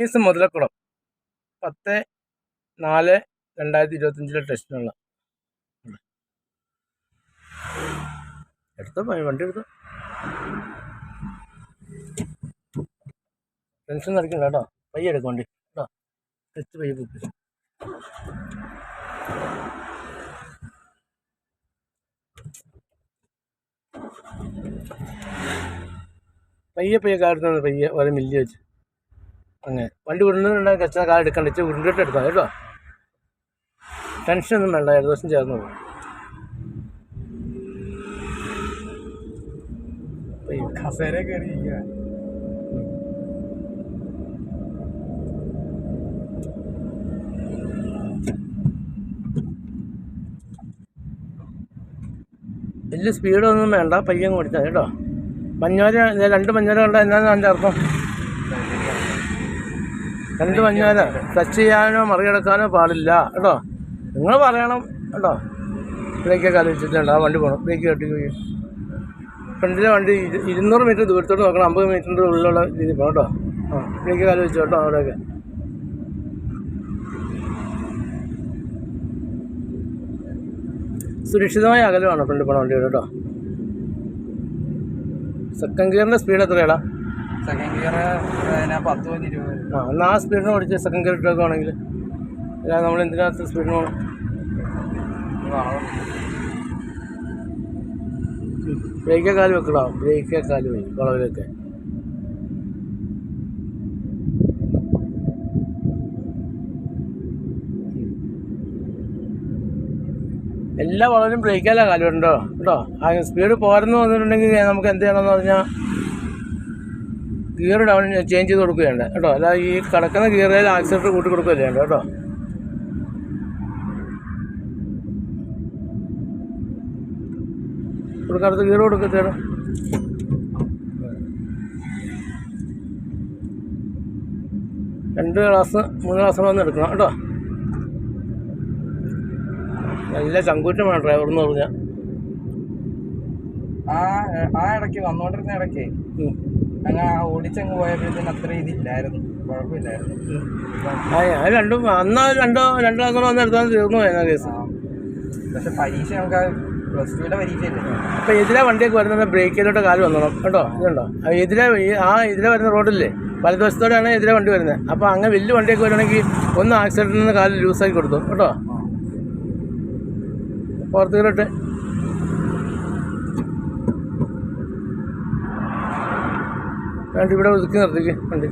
Fees Muthalakulam 10/4/2025 ടെസ്റ്റിനുള്ള എടുത്തോ വണ്ടി എടുത്തോ. ടെൻഷൻ നടക്കില്ല കേട്ടോ, പയ്യെ എടുക്കും വണ്ടി കേട്ടോ. ടെസ്റ്റ് പയ്യെ ബുക്ക് പയ്യെ കാർഡ് പയ്യെ ഓരോ മില്ലി വെച്ച് അങ്ങനെ വണ്ടി ഉരുണ്ടുണ്ടാകും. കച്ചാൽ കാർ എടുക്കണ്ട, വെച്ച് ഉരുണ്ടിട്ട് എടുക്കാം കേട്ടോ. ടെൻഷനൊന്നും വേണ്ട, ഏകദേശം ചേർന്ന് പോകും. കസേര കയറിയിരിക്കുക. വലിയ സ്പീഡൊന്നും വേണ്ട, പയ്യങ്ങ് ഓടിച്ചാൽ കേട്ടോ. മഞ്ഞോര 2 മഞ്ഞോര കണ്ട എന്നാണ് അതിൻ്റെ അർത്ഥം? 2 മഞ്ഞോര ടച്ച് ചെയ്യാനോ മറികടക്കാനോ പാടില്ല കേട്ടോ. നിങ്ങൾ പറയണം കേട്ടോ. ബ്രേക്കൊക്കെ ആലോചിച്ചിട്ടുണ്ട്, ആ വണ്ടി പോകണം. ബ്രേക്ക് കെട്ടി പോയി ഫ്രണ്ടിലെ വണ്ടി 200 മീറ്റർ ദൂരത്തോട്ട് നോക്കണം, 50 മീറ്ററിൻ്റെ ഉള്ളിലുള്ള രീതിയിൽ പോകണം കേട്ടോ. ആ ബ്രേക്കൊക്കെ ആലോചിച്ചു കേട്ടോ. അവിടെയൊക്കെ സുരക്ഷിതമായ അകലമാണ് ഫ്രണ്ട് പോകണ വണ്ടി കേട്ടോ. സെക്കൻഡ് ഗിയറിൻ്റെ സ്പീഡ് എത്രയാടാ? Second gear 10-20. ആ എന്നാൽ ആ സ്പീഡിന് ഓടിച്ച് സെക്കൻഡ് ഗിയർ ഇട്ടൊക്കെ ആണെങ്കിൽ അല്ലാതെ നമ്മൾ എന്തിനകത്ത് സ്പീഡിന് പോകണം? ബ്രേക്കെ കാല് വെക്കണോ? ബ്രേക്കെ കാല് പോയി വളവിലൊക്കെ. എല്ലാ വളവിലും ബ്രേക്കല്ല കാല് വേണ്ടോ കേട്ടോ. ആ സ്പീഡ് പോരെന്ന് വന്നിട്ടുണ്ടെങ്കിൽ നമുക്ക് എന്ത് ചെയ്യണമെന്ന് പറഞ്ഞാൽ ഗിയർ ഡൗൺ ചേഞ്ച് ചെയ്ത് കൊടുക്കുകയുണ്ട് കേട്ടോ. അല്ല ഈ കിടക്കുന്ന ഗിയറിൽ ആക്സിലേറ്റർ കൂട്ടി കൊടുക്കുകയല്ലേ ഉണ്ട് കേട്ടോ. കൊടുക്കാത്ത ഗിയർ കൊടുക്കത്തേണ്. രണ്ട് ക്ലാസ് 3 ക്ലാസ് വന്ന് എടുക്കണം കേട്ടോ. നല്ല ചങ്കൂറ്റം വേണം ഡ്രൈവറെന്ന് പറഞ്ഞാൽ. ആ ഇടയ്ക്ക് വന്നുകൊണ്ടിരുന്ന ഇടയ്ക്ക് അങ്ങ് ഓടിച്ചങ്ങ് പോയപ്പോഴത്തേന് അത്ര ഇതില്ലായിരുന്നു, കുഴപ്പമില്ലായിരുന്നു. അത് അന്ന് രണ്ടോ ക്ലാസ് വന്ന് എടുത്താൽ തീർന്നു പോയെന്ന കേസ്. പക്ഷെ പരീക്ഷ നമുക്ക് +2 പരീക്ഷയല്ലേ. അപ്പം ഇതിലെ വണ്ടിയൊക്കെ വരുന്നത് ബ്രേക്കിലോട്ട് കാല് വന്നോണം കേട്ടോ. ഇതുണ്ടോ ഇതിലെ വരുന്ന റോഡില്ലേ വലതുവശത്തോടെയാണ് ഇതിലെ വണ്ടി വരുന്നത്. അപ്പോൾ അങ്ങനെ വലിയ വണ്ടിയൊക്കെ വരുവാണെങ്കിൽ ഒന്ന് ആക്സിഡൻറ്റിൽ നിന്ന് കാല് ലൂസാക്കി കൊടുത്തു കേട്ടോ. പുറത്തുകിലോട്ട് വണ്ടി ഇവിടെ ഒതുക്കി നിർത്തിക്ക് വണ്ടി.